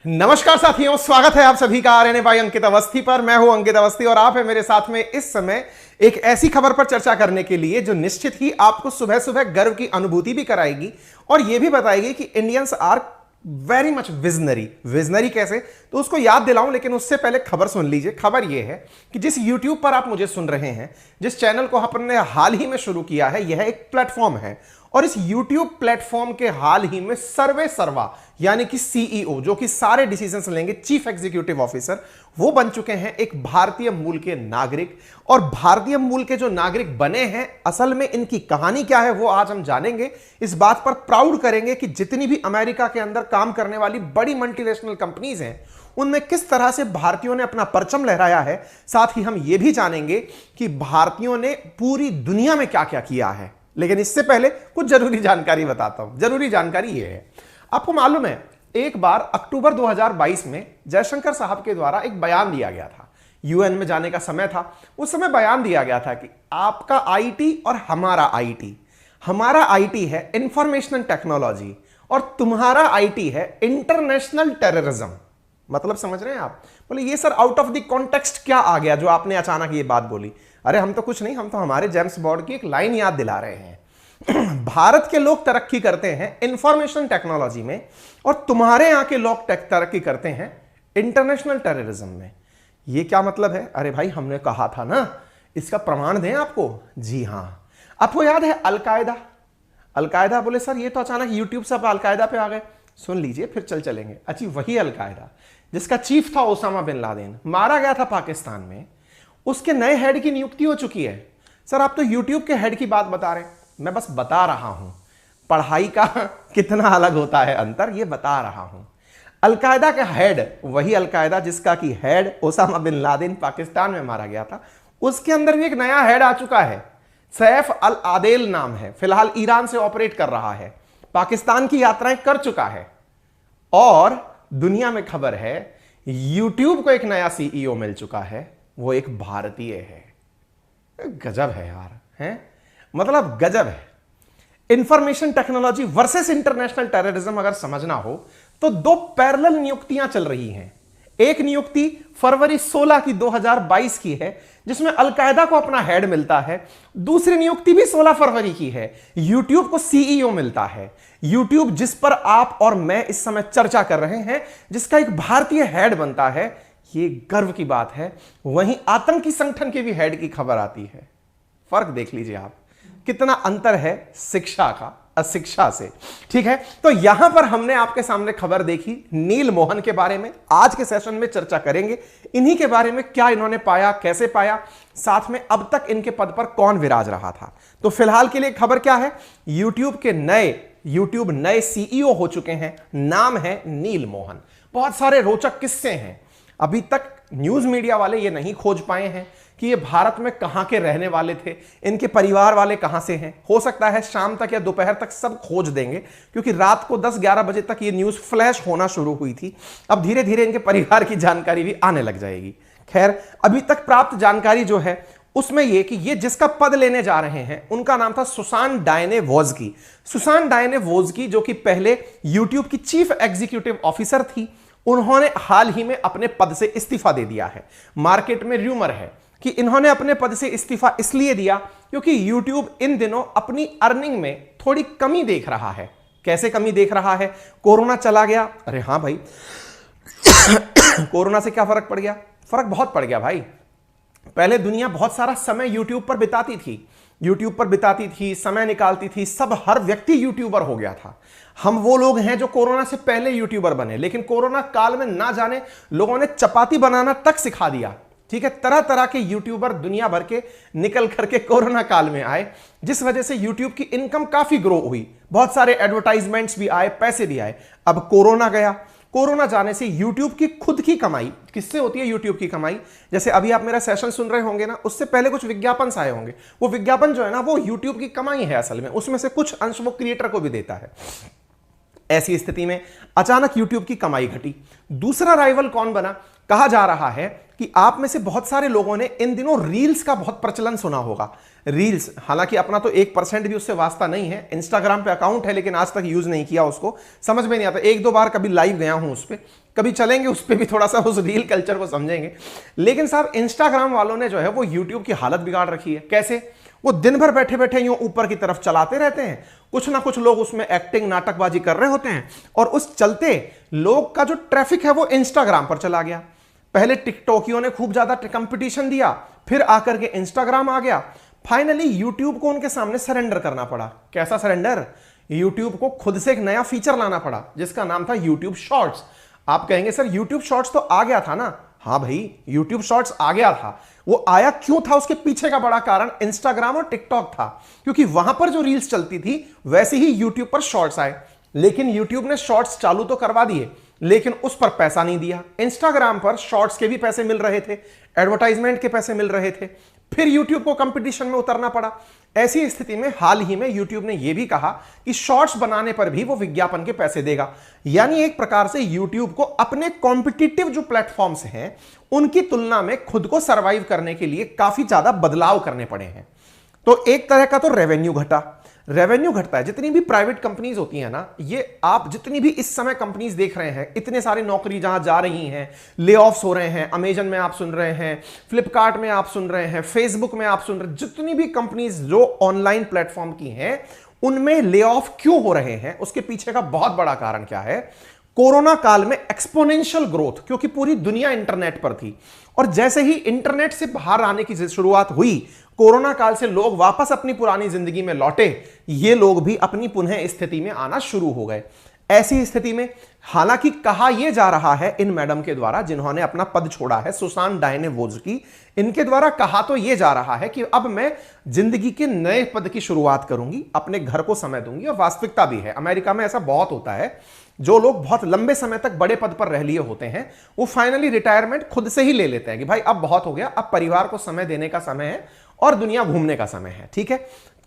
नमस्कार साथियों, स्वागत है आप सभी का आरएनए बाय अंकित अवस्थी पर। मैं हूं अंकित अवस्थी और आप है मेरे साथ में इस समय एक ऐसी खबर पर चर्चा करने के लिए जो निश्चित ही आपको सुबह सुबह गर्व की अनुभूति भी कराएगी और यह भी बताएगी कि Indians are very much visionary कैसे, तो उसको याद दिलाऊं। लेकिन उससे पहले खबर सुन लीजिए। खबर यह है कि जिस YouTube पर आप मुझे सुन रहे हैं, जिस चैनल को हमने हाल ही में शुरू किया है, यह एक प्लेटफॉर्म है और इस YouTube प्लेटफॉर्म के हाल ही में सर्वे सर्वा यानी कि CEO, जो कि सारे डिसीजंस लेंगे, चीफ एग्जीक्यूटिव ऑफिसर, वो बन चुके हैं एक भारतीय मूल के नागरिक। और भारतीय मूल के जो नागरिक बने हैं, असल में इनकी कहानी क्या है वो आज हम जानेंगे। इस बात पर प्राउड करेंगे कि जितनी भी अमेरिका के अंदर काम करने वाली बड़ी मल्टीनेशनल कंपनीज हैं, उनमें किस तरह से भारतीयों ने अपना परचम लहराया है। साथ ही हम यह भी जानेंगे कि भारतीयों ने पूरी दुनिया में क्या क्या किया है। लेकिन इससे पहले कुछ जरूरी जानकारी बताता हूं। जरूरी जानकारी यह है, आपको मालूम है एक बार अक्टूबर 2022 में जयशंकर साहब के द्वारा एक बयान दिया गया था। यूएन में जाने का समय था। उस समय बयान दिया गया था कि आपका आईटी और हमारा आईटी है इंफॉर्मेशन टेक्नोलॉजी और तुम्हारा आईटी है इंटरनेशनल टेररिज्म। मतलब समझ रहे हैं आप? बोले ये sir out of the context क्या आ गया जो आपने अचानक ये बात बोली? अरे हम तो कुछ नहीं, हम तो हमारे जेम्स बॉन्ड की एक लाइन याद दिला रहे हैं। भारत के लोग तरक्की करते हैं इंफॉर्मेशन टेक्नोलॉजी में और तुम्हारे यहां के लोग तरक्की करते हैं इंटरनेशनल टेररिज्म में। ये क्या मतलब है? अरे भाई हमने कहा था ना, इसका प्रमाण दें आपको। जी हां, आपको याद है अलकायदा? बोले सर ये तो अचानक यूट्यूब से आप अलकायदा पे आ गए। सुन लीजिए फिर चलेंगे। अच्छी वही अलकायदा जिसका चीफ था ओसामा बिन लादेन, मारा गया था पाकिस्तान में। उसके नए हेड की नियुक्ति हो चुकी है। सर आप तो यूट्यूब के हेड की बात बता रहे हैं, मैं बस बता रहा हूं पढ़ाई का कितना अलग होता है अंतर, ये बता रहा हूं। अलकायदा का हेड वही अलकायदा जिसका कि head Osama bin Laden Pakistan में मारा गया था, उसके अंदर भी एक नया हेड आ चुका है। सैफ अल आदेल नाम है, फिलहाल ईरान से ऑपरेट कर रहा है, पाकिस्तान की यात्राएं कर चुका है। और दुनिया में खबर है यूट्यूब को एक नया CEO मिल चुका है, वो एक भारतीय है। गजब है यार, है मतलब गजब है। Information technology versus international terrorism अगर समझना हो तो दो पैरेलल नियुक्तियां चल रही हैं। एक नियुक्ति फरवरी 16 की 2022 की है जिसमें अलकायदा को अपना हेड मिलता है। दूसरी नियुक्ति भी 16 फरवरी की है, यूट्यूब को CEO मिलता है। यूट्यूब जिस पर आप और मैं इस समय चर्चा कर रहे हैं, जिसका एक भारतीय हेड बनता है, ये गर्व की बात है। वहीं आतंकी संगठन के भी हेड की खबर आती है। फर्क देख लीजिए आप, कितना अंतर है शिक्षा का अशिक्षा से। ठीक है, तो यहां पर हमने आपके सामने खबर देखी नील मोहन के बारे में। आज के सेशन में चर्चा करेंगे इन्हीं के बारे में, क्या इन्होंने पाया, कैसे पाया, साथ में अब तक इनके पद पर कौन विराज रहा था। तो फिलहाल के लिए खबर क्या है, यूट्यूब नए CEO हो चुके हैं, नाम है नील मोहन। बहुत सारे रोचक किस्से हैं। अभी तक न्यूज मीडिया वाले ये नहीं खोज पाए हैं कि ये भारत में कहां के रहने वाले थे, इनके परिवार वाले कहां से हैं। हो सकता है शाम तक या दोपहर तक सब खोज देंगे, क्योंकि रात को 10-11 बजे तक ये न्यूज फ्लैश होना शुरू हुई थी। अब धीरे धीरे इनके परिवार की जानकारी भी आने लग जाएगी। खैर, अभी तक प्राप्त जानकारी जो है उसमें यह कि ये जिसका पद लेने जा रहे हैं उनका नाम था सुसान डायने वोज्की, जो कि पहले यूट्यूब की चीफ एग्जीक्यूटिव ऑफिसर थी। उन्होंने हाल ही में अपने पद से इस्तीफा दे दिया है। मार्केट में र्यूमर है कि इन्होंने अपने पद से इस्तीफा इसलिए दिया क्योंकि YouTube इन दिनों अपनी अर्निंग में थोड़ी कमी देख रहा है। कैसे कमी देख रहा है? कोरोना चला गया। अरे हां भाई कोरोना से क्या फर्क पड़ गया? फर्क बहुत पड़ गया भाई। पहले दुनिया बहुत सारा समय YouTube पर बिताती थी, समय निकालती थी, सब हर व्यक्ति यूट्यूबर हो गया था। हम वो लोग हैं जो कोरोना से पहले यूट्यूबर बने, लेकिन कोरोना काल में ना जाने लोगों ने चपाती बनाना तक सिखा दिया। ठीक है, तरह तरह के यूट्यूबर दुनिया भर के निकल करके कोरोना काल में आए, जिस वजह से यूट्यूब की इनकम काफी ग्रो हुई। बहुत सारे एडवर्टाइजमेंट्स भी आए, पैसे भी आए। अब कोरोना गया, कोरोना जाने से यूट्यूब की खुद की कमाई, किससे होती है यूट्यूब की कमाई? जैसे अभी आप मेरा सेशन सुन रहे होंगे ना, उससे पहले कुछ विज्ञापन आए होंगे। वो विज्ञापन जो है ना, वो यूट्यूब की कमाई है असल में। उसमें से कुछ अंश वो क्रिएटर को भी देता है। ऐसी स्थिति में अचानक यूट्यूब की कमाई घटी। दूसरा राइवल कौन बना? कहा जा रहा है कि आप में से बहुत सारे लोगों ने इन दिनों रील्स का बहुत प्रचलन सुना होगा। रील्स, हालांकि अपना तो 1% भी उससे वास्ता नहीं है, इंस्टाग्राम पे अकाउंट है लेकिन आज तक यूज नहीं किया, उसको समझ में नहीं आता। एक दो बार कभी लाइव गया हूं उस पर, कभी चलेंगे उस पर भी, थोड़ा सा उस रील कल्चर को समझेंगे। लेकिन साहब इंस्टाग्राम वालों ने जो है वो यूट्यूब की हालत बिगाड़ रखी है। कैसे? वो दिन भर बैठे बैठे यूं ऊपर की तरफ चलाते रहते हैं, कुछ ना कुछ लोग उसमें एक्टिंग नाटकबाजी कर रहे होते हैं, और उस चलते लोग का जो ट्रैफिक है वो इंस्टाग्राम पर चला गया। पहले टिकटॉकियों ने खूब ज्यादा कंपटीशन दिया, फिर आकर के इंस्टाग्राम आ गया। फाइनली यूट्यूब को उनके सामने सरेंडर करना पड़ा। कैसा सरेंडर? यूट्यूब को खुद से एक नया फीचर लाना पड़ा जिसका नाम था यूट्यूब शॉर्ट्स। आप कहेंगे सर यूट्यूब शॉर्ट्स तो आ गया था ना। हाँ भाई, यूट्यूब शॉर्ट्स आ गया था। वो आया क्यों था, उसके पीछे का बड़ा कारण इंस्टाग्राम और टिकटॉक था, क्योंकि वहां पर जो रील्स चलती थी वैसे ही यूट्यूब पर शॉर्ट्स आए। लेकिन यूट्यूब ने शॉर्ट्स चालू तो करवा दिए लेकिन उस पर पैसा नहीं दिया। इंस्टाग्राम पर शॉर्ट्स के भी पैसे मिल रहे थे, एडवर्टाइजमेंट के पैसे मिल रहे थे, फिर यूट्यूब को कंपटीशन में उतरना पड़ा। ऐसी स्थिति में हाल ही में यूट्यूब ने यह भी कहा कि शॉर्ट्स बनाने पर भी वो विज्ञापन के पैसे देगा। यानी एक प्रकार से यूट्यूब को अपने कॉम्पिटिटिव जो प्लेटफॉर्म्स हैं उनकी तुलना में खुद को सरवाइव करने के लिए काफी ज्यादा बदलाव करने पड़े हैं। तो एक तरह का तो रेवेन्यू घटा, रेवेन्यू घटता है। जितनी भी प्राइवेट कंपनीज होती हैं ना, ये आप जितनी भी इस समय कंपनीज देख रहे हैं, इतने सारी नौकरी जहां जा रही हैं, ले ऑफ्स हो रहे हैं, अमेजन में आप सुन रहे हैं, फ्लिपकार्ट में आप सुन रहे हैं, फेसबुक में आप सुन रहे हैं, जितनी भी कंपनीज जो ऑनलाइन प्लेटफॉर्म की हैं उनमें ले ऑफ क्यों हो रहे हैं, उसके पीछे का बहुत बड़ा कारण क्या है? कोरोना काल में एक्सपोनेंशियल ग्रोथ, क्योंकि पूरी दुनिया इंटरनेट पर थी, और जैसे ही इंटरनेट से बाहर आने की शुरुआत हुई, कोरोना काल से लोग वापस अपनी पुरानी जिंदगी में लौटे, ये लोग भी अपनी पुनः स्थिति में आना शुरू हो गए। ऐसी स्थिति में हालांकि कहा यह जा रहा है इन मैडम के द्वारा जिन्होंने अपना पद छोड़ा है, सुसान डायने वोज्की, इनके द्वारा कहा तो यह जा रहा है कि अब मैं जिंदगी के नए पद की शुरुआत करूंगी, अपने घर को समय दूंगी। और वास्तविकता भी है, अमेरिका में ऐसा बहुत होता है, जो लोग बहुत लंबे समय तक बड़े पद पर रह लिए होते हैं वो फाइनली रिटायरमेंट खुद से ही ले लेते हैं कि भाई अब बहुत हो गया, अब परिवार को समय देने का समय है और दुनिया घूमने का समय है। ठीक है,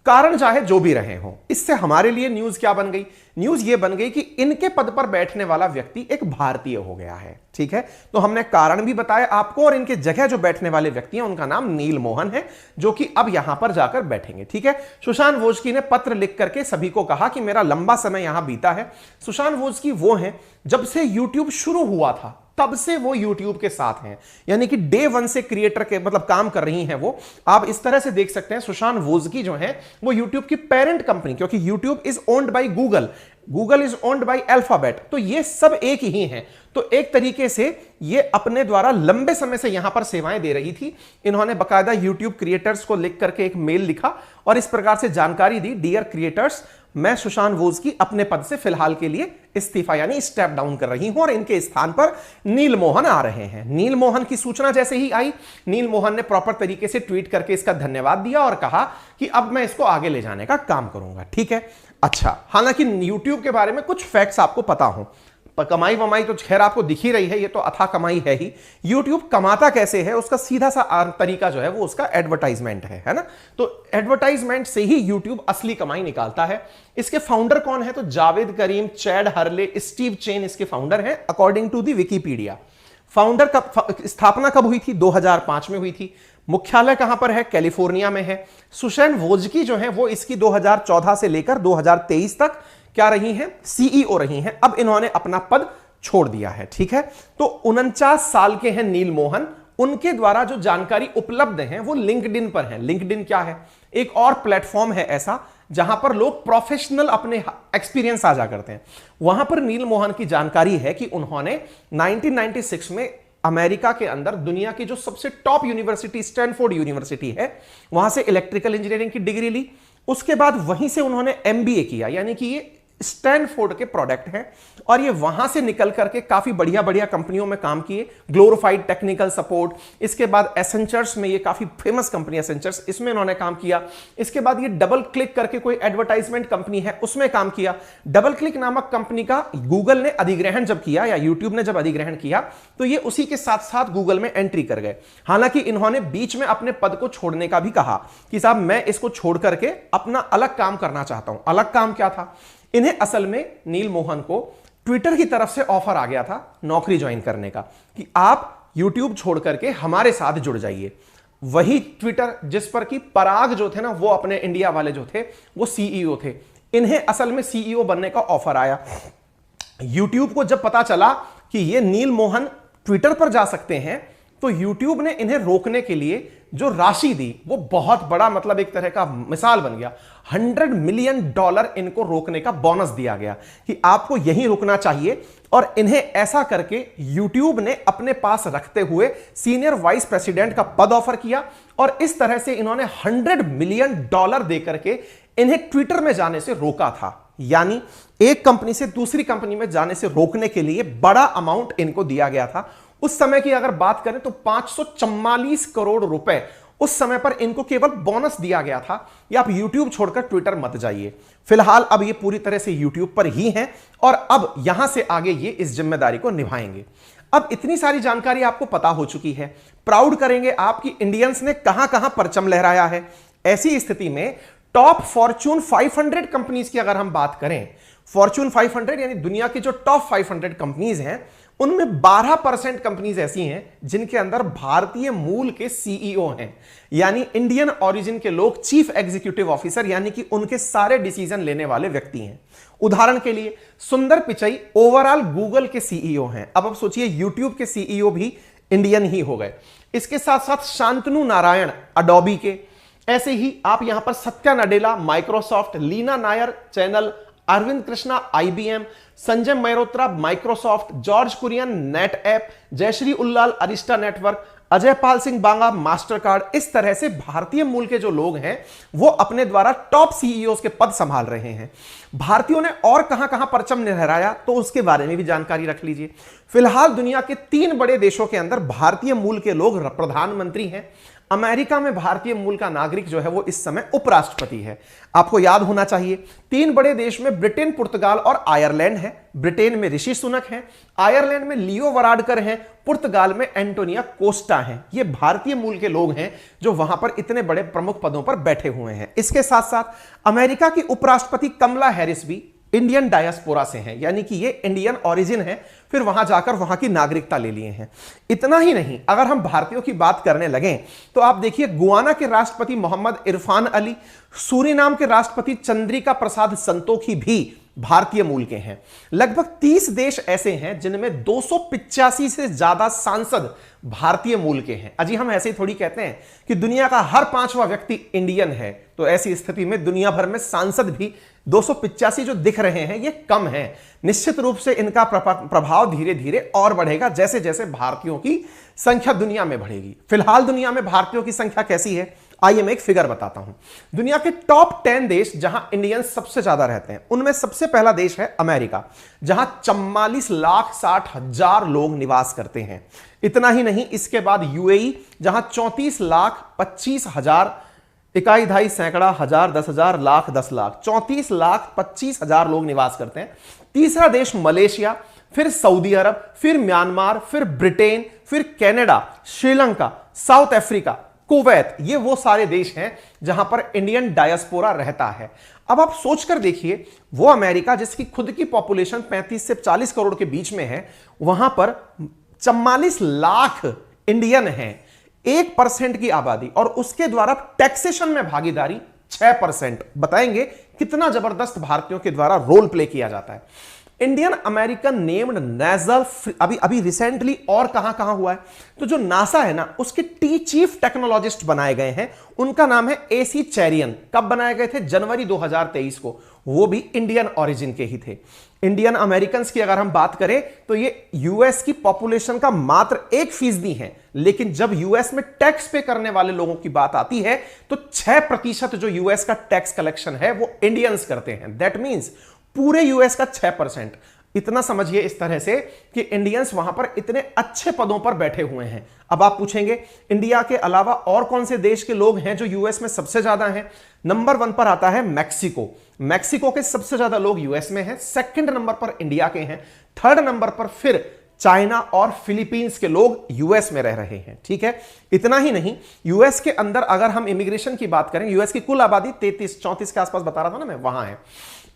कारण चाहे जो भी रहे हो। इससे हमारे लिए न्यूज क्या बन गई? न्यूज ये बन गई कि इनके पद पर बैठने वाला व्यक्ति एक भारतीय हो गया है। ठीक है, तो हमने कारण भी बताया आपको, और इनके जगह जो बैठने वाले व्यक्ति हैं उनका नाम नील मोहन है, जो कि अब यहां पर जाकर बैठेंगे। ठीक है, सुशांत वोज्की ने पत्र लिख करके सभी को कहा कि मेरा लंबा समय यहां बीता है। सुशांत वोज्की वो हैं जब से यूट्यूब शुरू हुआ था तब से वो YouTube के साथ हैं, यानी कि डे वन से क्रिएटर के मतलब काम कर रही हैं वो। आप इस तरह से देख सकते हैं सुशांत वोज्की जो है वो YouTube की पेरेंट कंपनी, क्योंकि YouTube is owned by Google, Google is owned by alphabet, तो ये सब एक ही हैं। तो एक तरीके से ये अपने द्वारा लंबे समय से यहां पर सेवाएं दे रही थी। इन्होंने बकायदा YouTube क्रिएटर्स को लिख करके एक मेल लिखा और इस प्रकार से जानकारी दी, डियर क्रिएटर्स, मैं सुशांत वोज्की अपने पद से फिलहाल के लिए इस्तीफा यानी स्टेप डाउन कर रही हूं और इनके स्थान पर नील मोहन आ रहे हैं। नील मोहन की सूचना जैसे ही आई, नील मोहन ने प्रॉपर तरीके से ट्वीट करके इसका धन्यवाद दिया और कहा कि अब मैं इसको आगे ले जाने का काम करूंगा। ठीक है, अच्छा, हालांकि YouTube के बारे में कुछ फैक्ट्स आपको पता हो, कमाई वमाई तो खैर आपको दिख ही रही है, ये तो अथाह कमाई है ही। YouTube कमाता कैसे है, उसका सीधा सा तरीका जो है वो उसका एडवर्टाइजमेंट है ना। तो एडवर्टाइजमेंट से ही YouTube असली कमाई निकालता है। इसके फाउंडर कौन है? तो Jawed Karim, Chad Hurley, Steve Chen इसके फाउंडर हैं according to the Wikipedia. Founder का स्थापना कब हुई थी? 2005 में हुई थी। मुख्यालय कहां पर है? कैलिफोर्निया में है। सुशांत वोज्की जो है वो इसकी 2014 से लेकर 2023 तक क्या रही हैं? सीईओ रही हैं। अब इन्होंने अपना पद छोड़ दिया है। ठीक है, तो 49 साल के हैं नील मोहन। उनके द्वारा जो जानकारी उपलब्ध है वो लिंक्डइन पर है। लिंक्डइन क्या है? एक और प्लेटफॉर्म है ऐसा जहां पर लोग प्रोफेशनल अपने एक्सपीरियंस साझा करते हैं। वहां पर नील मोहन की जानकारी है कि उन्होंने 1996 में अमेरिका के अंदर दुनिया की जो सबसे टॉप यूनिवर्सिटी स्टैनफोर्ड यूनिवर्सिटी है वहां से इलेक्ट्रिकल इंजीनियरिंग की डिग्री ली। उसके बाद वहीं से उन्होंने एमबीए किया, यानी कि ये स्टैनफोर्ड के प्रोडक्ट हैं और ये वहां से निकल करके काफी बढ़िया बढ़िया कंपनियों में काम किए, ग्लोरिफाइड टेक्निकल सपोर्ट। इसके बाद एसेंचर्स में, ये काफी फेमस कंपनी एसेंचर्स, इसमें इन्होंने काम किया। इसके बाद ये डबल क्लिक करके कोई एडवर्टाइजमेंट कंपनी है उसमें काम किया। डबल क्लिक नामक कंपनी का गूगल ने अधिग्रहण जब किया या यूट्यूब ने जब अधिग्रहण किया तो ये उसी के साथ साथ गूगल में एंट्री कर गए। हालांकि इन्होंने बीच में अपने पद को छोड़ने का भी कहा कि साहब मैं इसको छोड़ करके अपना अलग काम करना चाहता हूं। अलग काम क्या था? इन्हें असल में नील मोहन को ट्विटर की तरफ से ऑफर आ गया था नौकरी ज्वाइन करने का कि आप यूट्यूब छोड़ करके हमारे साथ जुड़ जाइए। वही ट्विटर जिस पर कि पराग जो थे ना, वो अपने इंडिया वाले जो थे वो सीईओ थे, इन्हें असल में सीईओ बनने का ऑफर आया। यूट्यूब को जब पता चला कि ये नील मोहन ट्विटर पर जा सकते हैं, तो यूट्यूब ने इन्हें रोकने के लिए जो राशि दी वो बहुत बड़ा, मतलब एक तरह का मिसाल बन गया। $100 मिलियन इनको रोकने का बोनस दिया गया कि आपको यहीं रुकना चाहिए, और इन्हें ऐसा करके यूट्यूब ने अपने पास रखते हुए सीनियर वाइस प्रेसिडेंट का पद ऑफर किया, और इस तरह से इन्होंने $100 मिलियन दे करके इन्हें ट्विटर में जाने से रोका था। यानी एक कंपनी से दूसरी कंपनी में जाने से रोकने के लिए बड़ा अमाउंट इनको दिया गया था। उस समय की अगर बात करें तो 544 करोड़ रुपए उस समय पर इनको केवल बोनस दिया गया था, या आप यूट्यूब छोड़कर ट्विटर मत जाइए। फिलहाल अब ये पूरी तरह से यूट्यूब पर ही हैं, और अब यहां से आगे ये इस जिम्मेदारी को निभाएंगे। अब इतनी सारी जानकारी आपको पता हो चुकी है, प्राउड करेंगे आपकी इंडियंस ने कहां कहां परचम लहराया है। ऐसी स्थिति में टॉप फॉर्च्यून 500 कंपनीज की अगर हम बात करें, फॉर्च्यून 500 यानी दुनिया की जो टॉप 500 कंपनीज हैं, उनमें 12% कंपनीज ऐसी हैं जिनके अंदर भारतीय मूल के सीईओ हैं, यानी इंडियन ओरिजिन के लोग चीफ एग्जीक्यूटिव ऑफिसर, यानी कि उनके सारे डिसीजन लेने वाले व्यक्ति हैं। उदाहरण के लिए सुंदर पिचई ओवरऑल गूगल के सीईओ हैं। अब आप सोचिए यूट्यूब के सीईओ भी इंडियन ही हो गए। इसके साथ साथ शांतनु नारायण अडोबी के, ऐसे ही आप यहां पर Satya Nadella Microsoft, Leena Nair Chanel, Arvind Krishna IBM, Sanjay Mehrotra Microsoft, George Kurian NetApp, Jayshree Ullal Arista network, Ajay Pal Singh Banga Mastercard. इस तरह से भारतीय मूल के जो लोग हैं वो अपने द्वारा टॉप सीईओ के पद संभाल रहे हैं। भारतीयों ने और कहां कहां परचम लहराया तो उसके बारे में भी जानकारी रख लीजिए। फिलहाल दुनिया के 3 बड़े देशों के अंदर भारतीय मूल के लोग प्रधानमंत्री हैं। अमेरिका में भारतीय मूल का नागरिक जो है वो इस समय उपराष्ट्रपति है। आपको याद होना चाहिए 3 बड़े देश में ब्रिटेन, पुर्तगाल और आयरलैंड है। ब्रिटेन में ऋषि सुनक हैं, आयरलैंड में लियो वराडकर हैं, पुर्तगाल में एंटोनिया कोस्टा हैं। ये भारतीय मूल के लोग हैं जो वहां पर इतने बड़े प्रमुख पदों पर बैठे हुए हैं। इसके साथ साथ अमेरिका की उपराष्ट्रपति कमला हैरिस भी इंडियन डायस्पोरा से हैं, यानी कि ये इंडियन ओरिजिन है, फिर वहां जाकर वहां की नागरिकता ले लिए हैं। इतना ही नहीं, अगर हम भारतीयों की बात करने लगें तो आप देखिए गुआना के राष्ट्रपति मोहम्मद इरफान अली, सूरीनाम के राष्ट्रपति चंद्रिका प्रसाद संतोखी भी भारतीय मूल के हैं। लगभग 30 देश ऐसे हैं जिनमें 285 से ज्यादा सांसद भारतीय मूल के हैं। अजी हम ऐसे ही थोड़ी कहते हैं कि दुनिया का हर 5वां व्यक्ति इंडियन है, तो ऐसी स्थिति में दुनिया भर में सांसद भी 285 जो दिख रहे हैं ये कम है। निश्चित रूप से इनका प्रभाव धीरे धीरे और बढ़ेगा जैसे जैसे भारतीयों की संख्या दुनिया में बढ़ेगी। फिलहाल दुनिया में भारतीयों की संख्या कैसी है, आइए मैं एक फिगर बताता हूं। दुनिया के टॉप 10 देश जहां इंडियंस सबसे ज्यादा रहते हैं, उनमें सबसे पहला देश है अमेरिका, जहां 44,60,000 लोग निवास करते हैं। इतना ही नहीं, इसके बाद यूएई जहां 34,25,000, इकाई ढाई सैकड़ा हजार 10,000 लाख 10 लाख 34,25,000 लोग निवास करते हैं। तीसरा देश मलेशिया, फिर सऊदी अरब, फिर म्यांमार, फिर ब्रिटेन, फिर Canada, Sri Lanka, south Africa, Kuwait. ये वो सारे देश हैं जहां पर इंडियन डायस्पोरा रहता है। अब आप सोचकर देखिए, वो अमेरिका जिसकी खुद की पॉपुलेशन 35 से 40 करोड़ के बीच में है, वहां पर 44 लाख इंडियन हैं, 1% की आबादी, और उसके द्वारा टैक्सेशन में भागीदारी 6%। बताएंगे कितना जबरदस्त भारतीयों के द्वारा रोल प्ले किया जाता है। इंडियन अमेरिकन नेम्ड नेजल अभी रिसेंटली और कहां कहां हुआ है, तो जो नासा है ना, उसके चीफ टेक्नोलॉजिस्ट बनाए गए हैं, उनका नाम है AC चैरियन। कब बनाए गए थे? जनवरी 2023 को। वो भी इंडियन ओरिजिन के ही थे। इंडियन अमेरिकन की अगर हम बात करें तो ये यूएस की पॉपुलेशन का मात्र 1% है, लेकिन जब यूएस में टैक्स पे करने वाले लोगों की बात आती है तो 6% जो यूएस का टैक्स कलेक्शन है वो इंडियंस करते हैं। दैट मींस पूरे यूएस का 6%। इतना समझिए इस तरह से कि इंडियंस वहां पर इतने अच्छे पदों पर बैठे हुए हैं। अब आप पूछेंगे इंडिया के अलावा और कौन से देश के लोग हैं जो यूएस में सबसे ज्यादा हैं? नंबर 1 पर आता है मैक्सिको। मैक्सिको के सबसे ज्यादा लोग यूएस में हैं। सेकंड नंबर पर इंडिया के हैं। थर्ड नंबर पर फिर चाइना और फिलीपींस के लोग यूएस में रह रहे हैं। ठीक है, इतना ही नहीं, यूएस के अंदर अगर हम इमिग्रेशन की बात करें, यूएस की कुल आबादी 33-34 के आसपास बता रहा था ना मैं, वहां है।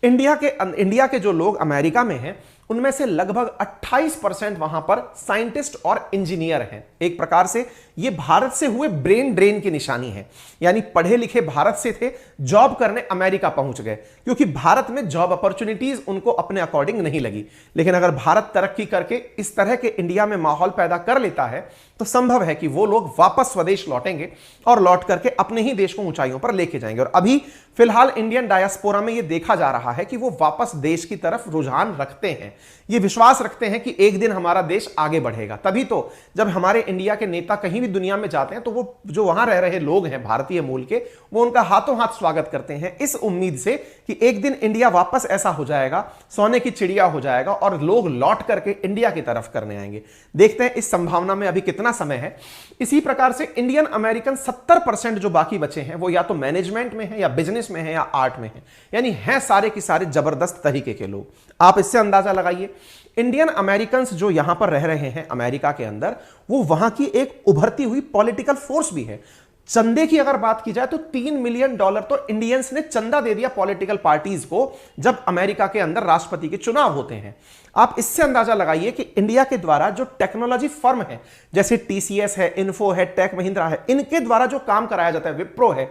इंडिया के जो लोग अमेरिका में हैं उनमें से लगभग 28% वहां पर साइंटिस्ट और इंजीनियर हैं। एक प्रकार से ये भारत से हुए ब्रेन ड्रेन की निशानी है, यानी पढ़े लिखे भारत से थे, जॉब करने अमेरिका पहुंच गए, क्योंकि भारत में जॉब अपॉर्चुनिटीज उनको अपने अकॉर्डिंग नहीं लगी। लेकिन अगर भारत तरक्की करके इस तरह के इंडिया में माहौल पैदा कर लेता है तो संभव है कि वो लोग वापस स्वदेश लौटेंगे और लौट करके अपने ही देश को ऊंचाइयों पर लेके जाएंगे। और अभी फिलहाल इंडियन डायस्पोरा में ये देखा जा रहा है कि वो वापस देश की तरफ रुझान रखते हैं, ये विश्वास रखते हैं कि एक दिन हमारा देश आगे बढ़ेगा। तभी तो जब हमारे इंडिया के नेता कहीं भी दुनिया में जाते हैं तो वो जो वहां रह रहे लोग हैं भारतीय मूल के, वो उनका हाथों हाथ स्वागत करते हैं, इस उम्मीद से कि एक दिन इंडिया वापस ऐसा हो जाएगा, सोने की चिड़िया हो जाएगा और लोग लौट करके इंडिया की तरफ करने आएंगे। देखते हैं इस संभावना में अभी कितना समय है। इसी प्रकार से इंडियन अमेरिकन 70% जो बाकी बचे हैं वो या तो मैनेजमेंट में है या बिजनेस में है या आर्ट में है, यानी हैं सारे के सारे जबरदस्त तरीके के लोग। आप इससे अंदाजा लगाइए इंडियन अमेरिकन जो यहां पर रह रहे हैं अमेरिका के अंदर, वो वहां की एक उभरती हुई पॉलिटिकल फोर्स भी है। चंदे की अगर बात की जाए तो $3 मिलियन तो इंडियंस ने चंदा दे दिया पॉलिटिकल पार्टीज को जब अमेरिका के अंदर राष्ट्रपति के चुनाव होते हैं। आप इससे अंदाजा लगाइए कि इंडिया के द्वारा जो टेक्नोलॉजी फर्म है, जैसे टीसीएस है, इन्फो है, टेक महिंद्रा है, इनके द्वारा जो काम कराया जाता है, विप्रो है,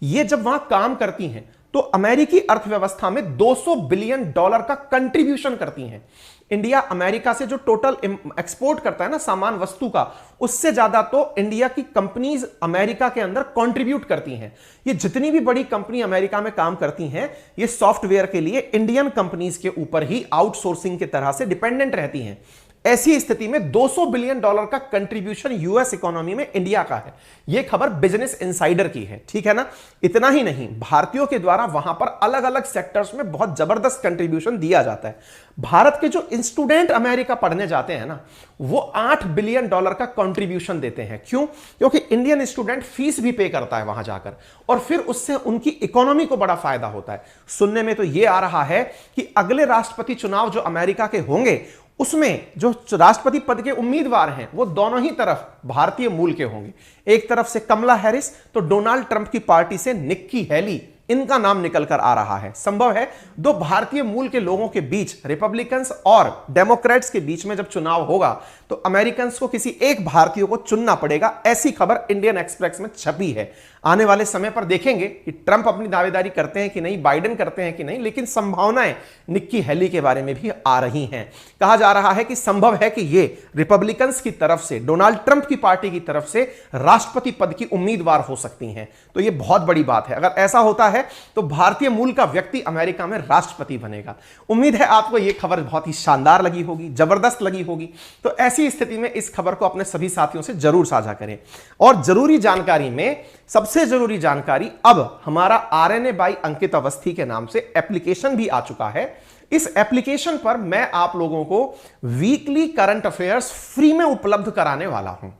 ये जब वहां काम करती हैं तो अमेरिकी अर्थव्यवस्था में $200 बिलियन का कंट्रीब्यूशन करती हैं। इंडिया अमेरिका से जो टोटल एक्सपोर्ट करता है ना सामान वस्तु का, उससे ज्यादा तो इंडिया की कंपनीज अमेरिका के अंदर कंट्रीब्यूट करती हैं। ये जितनी भी बड़ी कंपनी अमेरिका में काम करती हैं, ये सॉफ्टवेयर के लिए इंडियन कंपनीज के ऊपर ही आउटसोर्सिंग की तरह से डिपेंडेंट रहती हैं। ऐसी स्थिति में $200 बिलियन का कंट्रीब्यूशन यूएस इकोनॉमी में इंडिया का है। यह खबर बिजनेस इनसाइडर की है, ठीक है ना। इतना ही नहीं, भारतीयों के द्वारा वहां पर अलग अलग सेक्टर्स में बहुत जबरदस्त कंट्रीब्यूशन दिया जाता है। भारत के जो स्टूडेंट अमेरिका पढ़ने जाते हैं ना, वो $8 बिलियन का कंट्रीब्यूशन देते हैं। क्यों? क्योंकि इंडियन स्टूडेंट फीस भी पे करता है वहां जाकर, और फिर उससे उनकी इकोनॉमी को बड़ा फायदा होता है। सुनने में तो यह आ रहा है कि अगले राष्ट्रपति चुनाव जो अमेरिका के होंगे, उसमें जो राष्ट्रपति पद के उम्मीदवार हैं वो दोनों ही तरफ भारतीय मूल के होंगे। एक तरफ से कमला हैरिस तो डोनाल्ड ट्रंप की पार्टी से निक्की हेली, इनका नाम निकल कर आ रहा है। संभव है दो भारतीय मूल के लोगों के बीच, रिपब्लिकन्स और डेमोक्रेट्स के बीच में जब चुनाव होगा तो अमेरिकन्स को किसी एक भारतीय को चुनना पड़ेगा। ऐसी खबर इंडियन एक्सप्रेस में छपी है। आने वाले समय पर देखेंगे कि ट्रंप अपनी दावेदारी करते हैं कि नहीं, बाइडेन करते हैं कि नहीं, लेकिन संभावनाएं निक्की हेली के बारे में भी आ रही हैं। कहा जा रहा है कि संभव है कि ये रिपब्लिकन्स की तरफ से, डोनाल्ड ट्रंप की पार्टी की तरफ से राष्ट्रपति पद की उम्मीदवार हो सकती हैं। तो यह बहुत बड़ी बात है। अगर ऐसा होता है तो भारतीय मूल का व्यक्ति अमेरिका में राष्ट्रपति बनेगा। उम्मीद है आपको यह खबर बहुत ही शानदार लगी होगी, जबरदस्त लगी होगी। तो ऐसी स्थिति में इस खबर को अपने सभी साथियों से जरूर साझा करें। और जरूरी जानकारी में सबसे जरूरी जानकारी, अब हमारा आरएनए बाई अंकित अवस्थी के नाम से एप्लीकेशन भी आ चुका है। इस एप्लीकेशन पर मैं आप लोगों को वीकली करंट अफेयर्स फ्री में उपलब्ध कराने वाला हूं।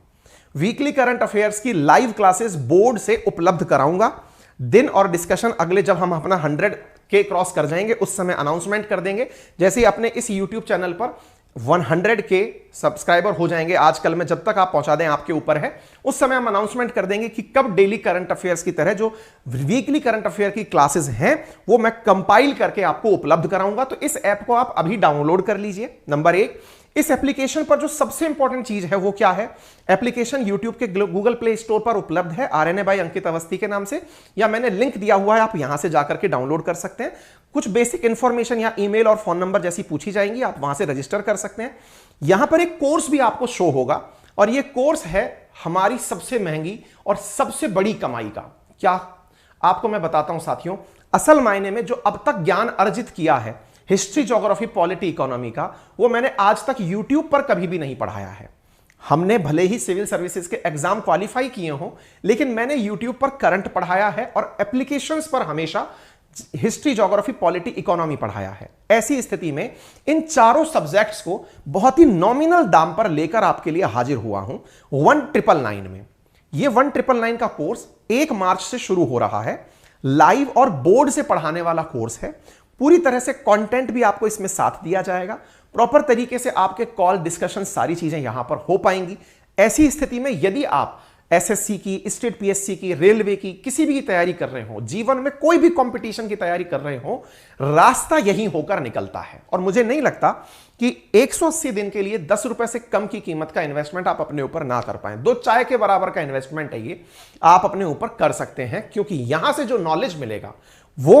वीकली करंट अफेयर्स की लाइव क्लासेस बोर्ड से उपलब्ध कराऊंगा। दिन और डिस्कशन अगले, जब हम अपना 100K क्रॉस कर जाएंगे उस समय अनाउंसमेंट कर देंगे। जैसे ही अपने इस यूट्यूब चैनल पर 100K सब्सक्राइबर हो जाएंगे, आजकल में जब तक आप पहुंचा दें आपके ऊपर है, उस समय हम अनाउंसमेंट कर देंगे कि कब डेली करंट अफेयर्स की तरह जो वीकली करंट अफेयर की क्लासेस हैं वो मैं कंपाइल करके आपको उपलब्ध कराऊंगा। तो इस ऐप को आप अभी डाउनलोड कर लीजिए। नंबर 1, इस एप्लीकेशन पर जो सबसे इंपॉर्टेंट चीज है वो क्या है, एप्लीकेशन यूट्यूब के गूगल प्ले स्टोर पर उपलब्ध है आरएनए बाई अंकित अवस्थी के नाम से, या मैंने लिंक दिया हुआ है, आप यहां से जाकर के डाउनलोड कर सकते हैं। कुछ बेसिक इंफॉर्मेशन या ईमेल और फोन नंबर जैसी पूछी जाएंगी, आप वहां से रजिस्टर कर सकते हैं। यहां पर एक कोर्स भी आपको शो होगा, और यह कोर्स है हमारी सबसे महंगी और सबसे बड़ी कमाई का। क्या आपको मैं बताता हूं साथियों, असल मायने में जो अब तक ज्ञान अर्जित किया है हिस्ट्री, ज्योग्राफी, पॉलिटी, इकोनॉमी का, वो मैंने आज तक यूट्यूब पर कभी भी नहीं पढ़ाया है। हमने भले ही सिविल सर्विसेज के एग्जाम क्वालिफाई किए हों, लेकिन मैंने यूट्यूब पर करंट पढ़ाया है और एप्लीकेशंस पर हमेशा हिस्ट्री, ज्योग्राफी, पॉलिटी, इकोनॉमी पढ़ाया है। ऐसी स्थिति में इन चारों सब्जेक्ट्स को बहुत ही नॉमिनल दाम पर लेकर आपके लिए हाजिर हुआ हूं 1999 में। यह 1999 का कोर्स 1 मार्च से शुरू हो रहा है। लाइव और बोर्ड से पढ़ाने वाला कोर्स है। पूरी तरह से कंटेंट भी आपको इसमें साथ दिया जाएगा। प्रॉपर तरीके से आपके कॉल, डिस्कशन, सारी चीजें यहां पर हो पाएंगी। ऐसी स्थिति में यदि आप एसएससी की, स्टेट पीएससी की, रेलवे की, किसी भी की तैयारी कर रहे हो, जीवन में कोई भी कंपटीशन की तैयारी कर रहे हो, रास्ता यही होकर निकलता है। और मुझे नहीं लगता कि 180 दिन के लिए 10 रुपए से कम की कीमत का इन्वेस्टमेंट आप अपने ऊपर ना कर पाए। 2 चाय के बराबर का इन्वेस्टमेंट है ये, आप अपने ऊपर कर सकते हैं, क्योंकि यहां से जो नॉलेज मिलेगा वो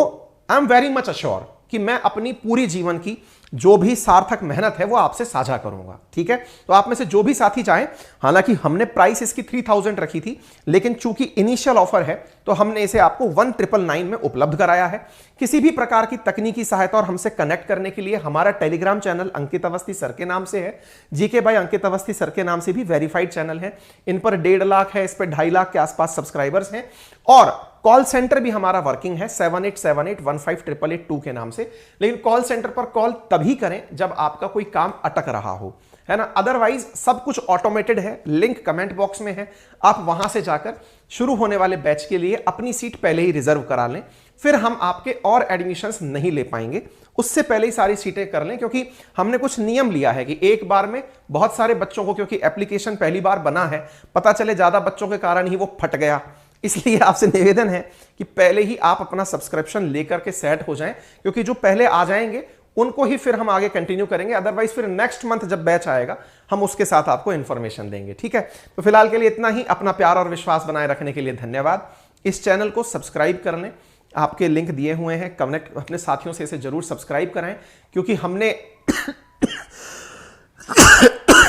I am very much assure कि मैं अपनी पूरी जीवन की जो भी सार्थक मेहनत है वो आपसे साझा करूंगा। ठीक है, तो आप में से जो भी साथी चाहें, हालांकि हमने प्राइस इसकी 3000 रखी थी, लेकिन चूंकि इनिशियल ऑफर है तो हमने इसे आपको 1999 में उपलब्ध कराया है। किसी भी प्रकार की तकनीकी सहायता और हमसे कनेक्ट करने के लिए हमारा टेलीग्राम चैनल अंकित अवस्थी सर के नाम से है, GK by Ankit Awasthi sir के नाम से भी वेरीफाइड चैनल है। इन पर 1.5 लाख है, इस पर 2.5 लाख के आसपास सब्सक्राइबर्स हैं। और कॉल सेंटर भी हमारा वर्किंग है 7878158882 के नाम से। लेकिन कॉल सेंटर पर कॉल तभी करें जब आपका कोई काम अटक रहा हो, है ना, अदरवाइज सब कुछ ऑटोमेटेड है। लिंक कमेंट बॉक्स में है, आप वहां से जाकर शुरू होने वाले बैच के लिए अपनी सीट पहले ही रिजर्व करा लें। फिर हम आपके और एडमिशंस नहीं ले पाएंगे, उससे पहले ही सारी सीटें कर लें, क्योंकि हमने कुछ नियम लिया है कि एक बार में बहुत सारे बच्चों को, क्योंकि एप्लीकेशन पहली बार बना है, पता चले ज्यादा बच्चों के कारण ही वो फट गया। इसलिए आपसे निवेदन है कि पहले ही आप अपना सब्सक्रिप्शन लेकर के सेट हो जाएं, क्योंकि जो पहले आ जाएंगे उनको ही फिर हम आगे कंटिन्यू करेंगे। अदरवाइज फिर नेक्स्ट मंथ जब बैच आएगा हम उसके साथ आपको इंफॉर्मेशन देंगे। ठीक है, तो फिलहाल के लिए इतना ही। अपना प्यार और विश्वास बनाए रखने के लिए धन्यवाद। इस चैनल को सब्सक्राइब कर लें, आपके लिंक दिए हुए हैं, कनेक्ट अपने साथियों से इसे जरूर सब्सक्राइब कराएं, क्योंकि हमने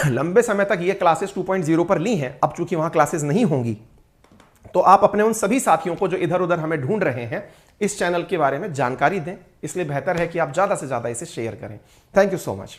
लंबे समय तक ये क्लासेस 2.0 पर ली हैं। अब चूंकि वहां क्लासेस नहीं होंगी, तो आप अपने उन सभी साथियों को जो इधर उधर हमें ढूंढ रहे हैं इस चैनल के बारे में जानकारी दें। इसलिए बेहतर है कि आप ज्यादा से ज्यादा इसे शेयर करें। Thank you so much.